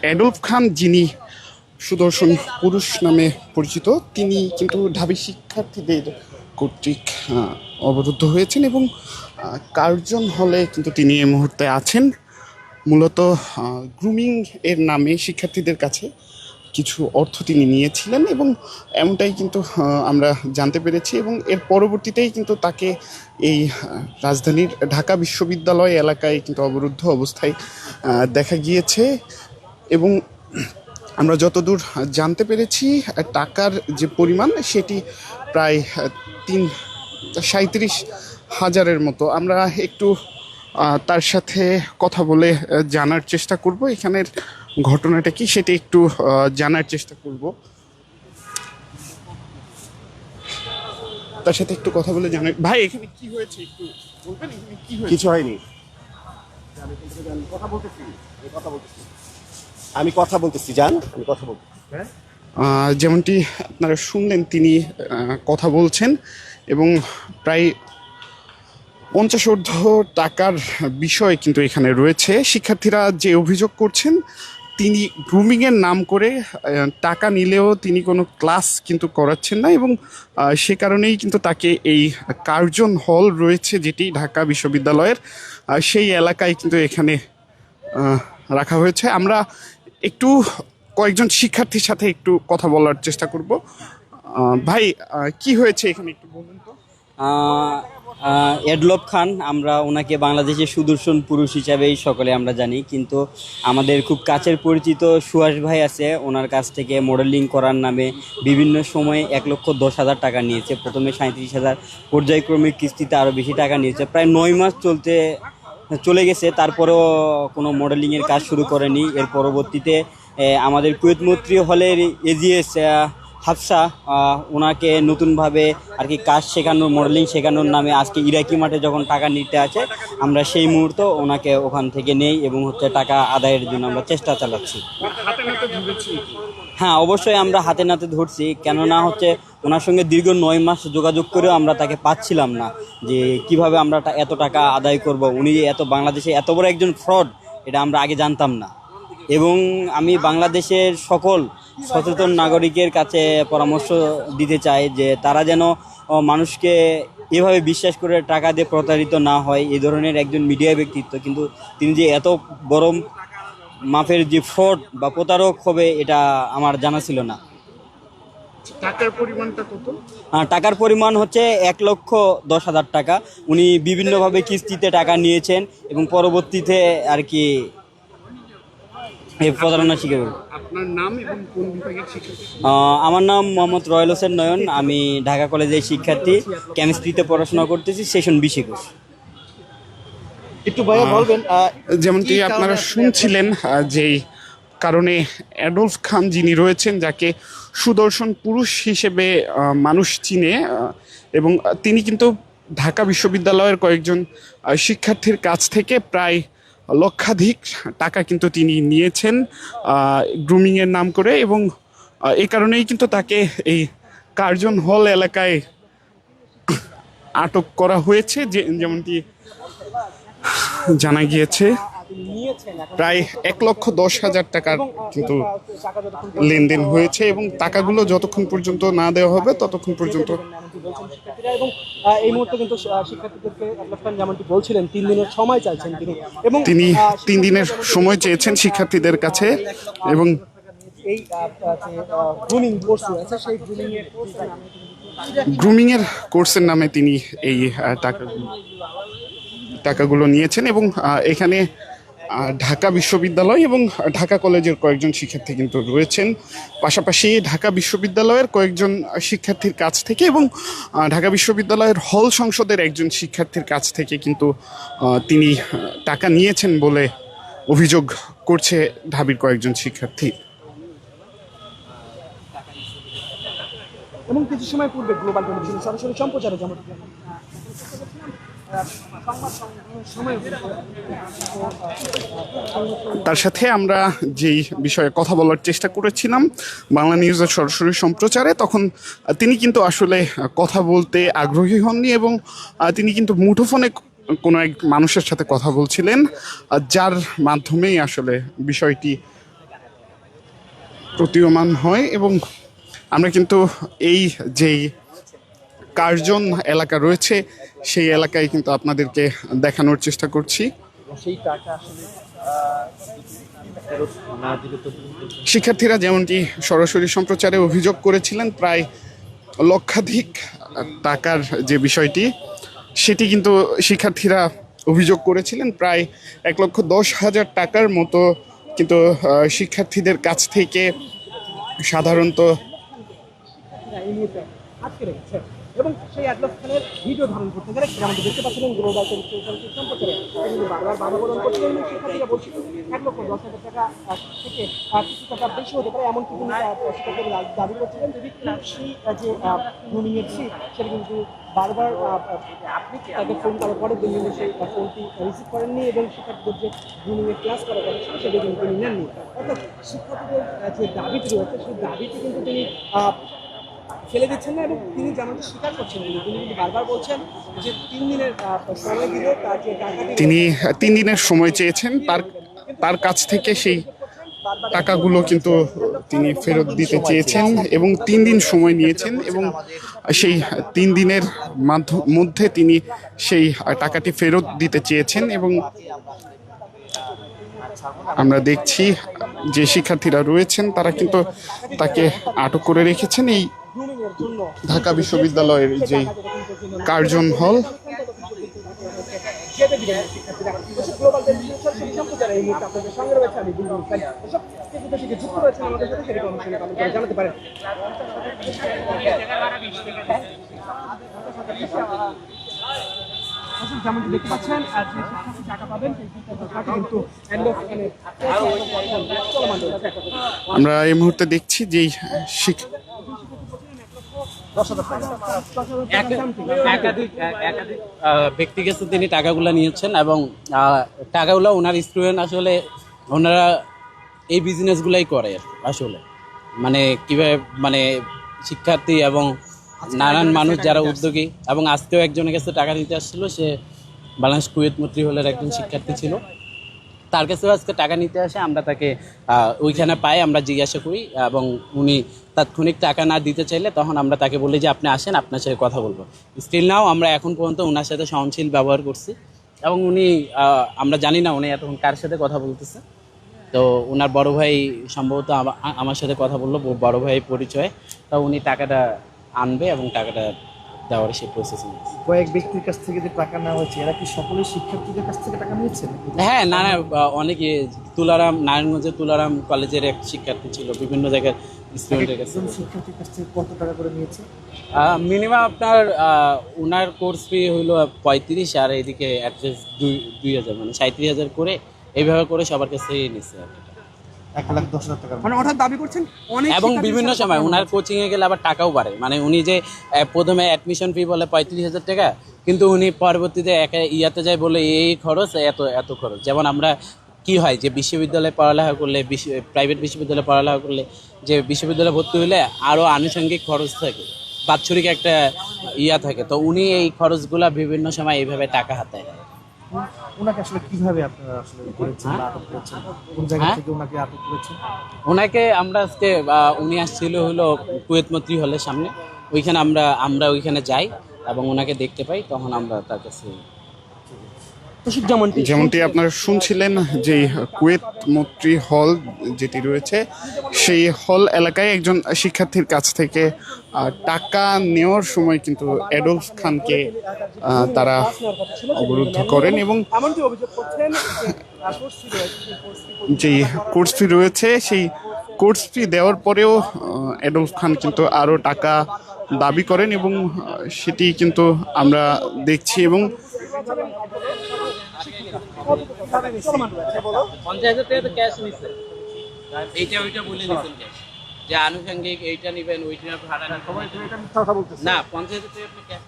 Adolf খান, যিনি সুদর্শন পুরুষ নামে পরিচিত, তিনি কিন্তু ঢাবি শিক্ষার্থীদের কর্তৃক অবরুদ্ধ হয়েছেন এবং কার্জন হলে কিন্তু তিনি এই মুহূর্তে আছেন। মূলত গ্রুমিং এর নামে শিক্ষার্থীদের কাছে কিছু অর্থ তিনি নিয়েছিলেন এবং এমনটাই কিন্তু আমরা জানতে পেরেছি এবং এর পরবর্তীতেই কিন্তু তাকে এই রাজধানীর ঢাকা বিশ্ববিদ্যালয় এলাকায় কিন্তু অবরুদ্ধ অবস্থায় দেখা গিয়েছে এবং আমরা যতদূর জানতে পেরেছি টাকার যে পরিমাণ সেটি প্রায় 37,000-এর মতো। আমরা একটু তার সাথে কথা বলে জানার চেষ্টা করব এখানের ঘটনাটা কি সেটা একটু জানার চেষ্টা করব। তার সাথে একটু কথা বলে জানার। ভাই, এখানে কি হয়েছে একটু বলবেন? এখানে কি হয়েছে? কিছু হয়নি, আমি কথা বলতেছি জান, আমি কথা বলতেছি। যেমনটি আপনারা শুনলেন, তিনি কথা বলছেন এবং প্রায় 50 টাকার বিষয় কিন্তু এখানে রয়েছে। শিক্ষার্থীরা যে অভিযোগ করছেন, তিনি গ্রুমিংয়ের নাম করে টাকা নিলেও তিনি কোনো ক্লাস কিন্তু করাচ্ছেন না এবং সে কারণেই কিন্তু তাকে এই কার্জন হল রয়েছে যেটি ঢাকা বিশ্ববিদ্যালয়ের, সেই এলাকায় কিন্তু এখানে রাখা হয়েছে। আমরা একটু কয়েকজন শিক্ষার্থীর সাথে একটু কথা বলার চেষ্টা করব। ভাই, কি হয়েছে এখানে একটু বলুন তো। অ্যাডলফ খান, আমরা ওনাকে বাংলাদেশের সুদর্শন পুরুষ হিসাবেই সকলে আমরা জানি, কিন্তু আমাদের খুব কাছের পরিচিত সুহাস ভাই আছে, ওনার কাছ থেকে মডেলিং করার নামে বিভিন্ন সময়ে 1,10,000 টাকা নিয়েছে। প্রথমে 37,000, পর্যায়ক্রমে কিস্তিতে আরও বেশি টাকা নিয়েছে। প্রায় 9 মাস চলে গেছে, তারপরেও কোনো মডেলিংয়ের কাজ শুরু করেনি। এর পরবর্তীতে আমাদের কুয়েত মৈত্রী হলের এজিএস হাফসা ওনাকে নতুনভাবে আর কি কাজ শেখানোর, মডেলিং শেখানোর নামে আজকে ইরাকি মাঠে যখন টাকা নিতে আছে, আমরা সেই মুহূর্ত ওনাকে ওখান থেকে নেই এবং টাকা আদায়ের জন্য আমরা চেষ্টা চালাচ্ছি। হ্যাঁ, অবশ্যই আমরা হাতে নাতে ধরছি, কেননা ওনার সঙ্গে দীর্ঘ 9 মাস যোগাযোগ করেও আমরা তাকে পাচ্ছিলাম না যে কিভাবে আমরা এত টাকা আদায় করব। উনি বাংলাদেশে এত বড় একজন ফ্রড, এটা আমরা আগে জানতাম না। এবং আমি বাংলাদেশের সকল সচেতন নাগরিকের কাছে পরামর্শ দিতে চাই যে তারা যেন মানুষকে এভাবে বিশ্বাস করে টাকা দিয়ে প্রতারিত না হয়। এই ধরনের একজন মিডিয়া ব্যক্তিত্ব, কিন্তু তিনি যে এত বড় মাপের যে ফ্রড বা প্রতারক হবে এটা আমার জানা ছিল না। টাকার পরিমাণটা কত? টাকার পরিমাণ 1,10,000 টাকা। উনি বিভিন্নভাবে কিস্তিতে টাকা নিয়েছেন এবং পরবর্তীতে আর কি প্রতারণা শিকার। আপনার নাম এবং কোন বিভাগের শিক্ষার্থী? আমার নাম মোহাম্মদ রয়েল হোসেন নয়ন, আমি ঢাকা কলেজের শিক্ষার্থী, কেমিস্ট্রিতে পড়াশোনা করতেছি, সেশন 20 21। একটু ভাইয়া বলবেন, যেমনটি আপনারা শুনছিলেন, যেই কারণে অ্যাডলফ খান যিনি রয়েছেন, যাকে সুদর্শন পুরুষ হিসেবে মানুষ চিনে, এবং তিনি কিন্তু ঢাকা বিশ্ববিদ্যালয়ের কয়েকজন শিক্ষার্থীর কাছ থেকে প্রায় লক্ষাধিক টাকা কিন্তু তিনি নিয়েছেন গ্রুমিংয়ের নাম করে এবং এই কারণেই কিন্তু তাকে এই কার্জন হল এলাকায় আটক করা হয়েছে। যেমনটি জানা গিয়েছে, প্রায় 1,10,000 টাকার কিন্তু লেনদেন হয়েছে এবং টাকাগুলো যতক্ষণ পর্যন্ত না দেওয়া হবে ততক্ষণ পর্যন্ত। এবং এই মুহূর্তে কিন্তু শিক্ষার্থীদেরকে যেমনটি বলছিলেন 3 দিনের সময় চাইছেন তিনি, এবং তিনি 3 দিনের সময় চেয়েছেন শিক্ষার্থীদের কাছে এবং এই গ্রুমিং কোর্স রয়েছে, সেই গ্রুমিংয়ের কোর্সের নামে তিনি এই টাকাগুলো নিয়েছেন এবং এখানে ঢাকা বিশ্ববিদ্যালয় এবং ঢাকা কলেজের কয়েকজন শিক্ষার্থী কিন্তু রয়েছেন। পাশাপাশি ঢাকা বিশ্ববিদ্যালয়ের কয়েকজন শিক্ষার্থীর কাছ থেকে এবং ঢাকা বিশ্ববিদ্যালয়ের হল সংসদের একজন শিক্ষার্থীর কাছ থেকে কিন্তু তিনি টাকা নিয়েছেন বলে অভিযোগ করছে ঢাবির কয়েকজন শিক্ষার্থী। এবং কিছু সময় পূর্বে গ্লোবাল টেলিভিশন সরাসরি সম্প্রচারে যেমন তার সাথে আমরা যেই বিষয়ে কথা বলার চেষ্টা করেছিলাম বাংলা নিউজের সরাসরি সম্প্রচারে, তখন তিনি কিন্তু আসলে কথা বলতে আগ্রহী হননি এবং তিনি কিন্তু মুঠোফোনে কোনো এক মানুষের সাথে কথা বলছিলেন, যার মাধ্যমেই আসলে বিষয়টি প্রতীয়মান হয়। এবং আমরা কিন্তু এই যেই কার্জন এলাকা রয়েছে সেই এলাকায় কিন্তু আপনাদেরকে দেখানোর চেষ্টা করছি। সেই টাকা আসলে ফেরত না দিলে তো শিক্ষার্থীরা যেমনটি সরাসরি সম্প্রচারে অভিযোগ করেছিলেন, প্রায় লক্ষাধিক টাকার যে বিষয়টি সেটি কিন্তু শিক্ষার্থীরা অভিযোগ করেছিলেন। প্রায় 1,10,000 টাকার মতো কিন্তু শিক্ষার্থীদের কাছ থেকে সাধারণত এই মুহূর্তে আটকে রেখেছে এবং সেই অ্যাডলফ খানের ভিডিও ধারণ করতে গেলে যেমন দেখতে পাচ্ছিলেন গ্লোবাল টেলিভিশন সম্প্রচারে তিনি বারবার বাধা প্রদান করছিলেন এবং শিক্ষার্থীরা বলছিল 1,10,000 টাকা থেকে কিছু টাকা বেশি হতে পারে এমনকি তিনি শিক্ষার্থীরা দাবি করছিলেন। যদি সেই যে গ্রুমিং এর সিট সেটা কিন্তু বারবার আপনি তাকে ফোন করার পরে তিনি সেই ফোনটি রিসিভ করেননি এবং শিক্ষার্থীদের যে গ্রুমিং এর ক্লাস করা কথা ছিল সেটা কিন্তু তিনি নেননি। অর্থাৎ শিক্ষার্থীদের যে দাবিটি রয়েছে সেই দাবিটি কিন্তু তিনি ফেলে দিচ্ছেন না এবং তিনি যেমনটি স্বীকার করছেন তিনি কিন্তু বারবার বলছেন যে 3 দিনের সময় দিলে তার যে টাকাটি তিনি 3 দিনের সময় চেয়েছেন, তার কাছ থেকে সেই টাকাগুলো কিন্তু তিনি ফেরত দিতে চেয়েছেন এবং 3 দিন সময় নিয়েছেন এবং সেই 3 দিনের মধ্যে তিনি সেই টাকাটি ফেরত দিতে চেয়েছেন। এবং আমরা দেখছি যে শিক্ষার্থীরা রয়েছেন তারা কিন্তু তাকে আটক করে রেখেছেন এই গ্রুমিং এর জন্য ঢাকা বিশ্ববিদ্যালয়ের যে কার্জন হল। যেতে দিবেন না শিক্ষার্থীরা। এসব গ্লোবাল টেলিভিশন সম্প্রচারে এই মুহূর্তে আপনাদের সঙ্গে রয়েছে আমি বুলবুল খান। এসব থেকে শিখে যুক্ত রয়েছেন আমাদের সাথে সেটা অনুষ্ঠানে কমেন্ট করে জানাতে পারেন। যেমনটি দেখতে পাচ্ছেন যে শিক্ষার্থী টাকা পাবেন সেই টাকা কিন্তু এন্ড অফ চলমান রয়েছে। আমরা এই মুহূর্তে দেখছি যে একাধিক ব্যক্তি কাছে তিনি টাকাগুলো নিয়েছেন এবং টাকাগুলো ওনার স্টুডেন্ট আসলে ওনারা এই বিজনেসগুলাই করে আসলে মানে কীভাবে মানে শিক্ষার্থী এবং নানান মানুষ যারা উদ্যোগী এবং আজকেও একজনের কাছে টাকা নিতে আসছিল, সে বাংলাদেশ কুয়েত মৈত্রী হলের একজন শিক্ষার্থী ছিল, তার কাছেও আজকে টাকা নিতে আসে। আমরা তাকে ওইখানে পাই, আমরা জিজ্ঞাসা করি এবং উনি তাৎক্ষণিক টাকা না দিতে চাইলে তখন আমরা তাকে বলি যে আপনি আসেন, আপনার সাথে কথা বলবো। স্টিল নাও আমরা এখন পর্যন্ত ওনার সাথে সহনশীল ব্যবহার করছি এবং উনি আমরা জানি না উনি এতক্ষণ কার সাথে কথা বলতেছে। তো ওনার বড় ভাই সম্ভবত আমার সাথে কথা বললো, বড় ভাই পরিচয়, তা উনি টাকাটা আনবে এবং টাকাটা দেওয়ার সেই প্রসেসিং। কয়েক ব্যক্তির কাছ থেকে যে টাকা নেওয়া হয়েছে এরা কি সকলেই শিক্ষার্থীদের কাছ থেকে টাকা নিয়েছে? হ্যাঁ, না অনেকে তুলারাম নারায়ণগঞ্জের তুলারাম কলেজের এক শিক্ষার্থী ছিল, বিভিন্ন জায়গার স্টুডেন্টের কাছে। শিক্ষার্থীর কাছ থেকে কত টাকা করে নিয়েছে? মিনিমাম আপনার ওনার কোর্স ফি হইলো 35 আর এদিকে অ্যাড্রেস 2,000 মানে 37,000 করে এইভাবে করে সবার কাছে নিচ্ছে। 1,10,000 টাকা মানে অর্থাৎ দাবি করছেন অনেক এবং বিভিন্ন সময় ওনার কোচিংয়ে গেলে আবার টাকাও বাড়ে, মানে উনি যে প্রথমে অ্যাডমিশন ফি বলে 35,000 টাকা, কিন্তু উনি পরবর্তীতে ইয়াতে যায় বলে এই খরচ এত খরচ। যেমন আমরা কি হয় যে বিশ্ববিদ্যালয়ে পড়ালেখা করলে, প্রাইভেট বিশ্ববিদ্যালয়ে পড়ালেখা করলে যে বিশ্ববিদ্যালয়ে ভর্তি হলে আরও আনুষঙ্গিক খরচ থাকে, বাৎসরিক একটা ইয়া থাকে, তো উনি এই খরচগুলা বিভিন্ন সময় এইভাবে টাকা হাতায় নেয়। ওনাকে আসলে কিভাবে আপনারা আসলে করেছেন বা আটক করেছেন? কোন জায়গা থেকে ওনাকে আটক করেছেন? ওনাকে আমরা আজকে উনি আসছিল হলো কুয়েত মৈত্রী হলের সামনে, ওইখানে আমরা ওইখানে যাই এবং ওনাকে দেখতে পাই, তখন আমরা তার কাছে। যেমনটি আপনারা শুনছিলেন যে কুয়েত মৈত্রী হল যেটি রয়েছে সেই হল এলাকায় একজন শিক্ষার্থীর কাছ থেকে টাকা নেওয়ার সময় কিন্তু অ্যাডলফ খানকে তারা অবরুদ্ধ করেন এবং যেই কোর্স ফি রয়েছে সেই কোর্স ফি দেওয়ার পরেও অ্যাডলফ খান কিন্তু আরও টাকা দাবি করেন এবং সেটি কিন্তু আমরা দেখছি। এবং 50,000 টাকা তো ক্যাশ নিছে, এইটা ওইটা বলে নিছেন ক্যাশ, যে আনুষঙ্গিক এইটা নিবেন ওইটা ভাড়া না 50,000 টাকা আপনি ক্যাশ।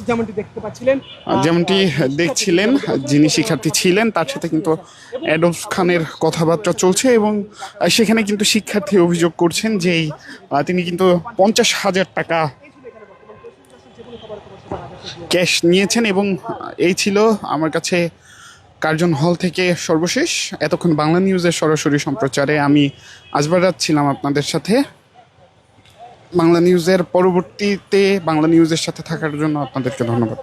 যেমনটি দেখতে পাচ্ছিলেন, যেমনটি দেখছিলেন, যিনি শিক্ষার্থী ছিলেন তার সাথে কিন্তু অ্যাডলফ খানের কথাবার্তা চলছে এবং সেখানে কিন্তু শিক্ষার্থী অভিযোগ করছেন যে তিনি কিন্তু 50,000 টাকা ক্যাশ নিয়েছেন এবং এই ছিল আমার কাছে কার্জন হল থেকে সর্বশেষ। এতক্ষণ বাংলা নিউজের সরাসরি সম্প্রচারে আমি আজবার রাত ছিলাম আপনাদের সাথে। বাংলা নিউজের পরবর্তীতে বাংলা নিউজের সাথে থাকার জন্য আপনাদেরকে ধন্যবাদ।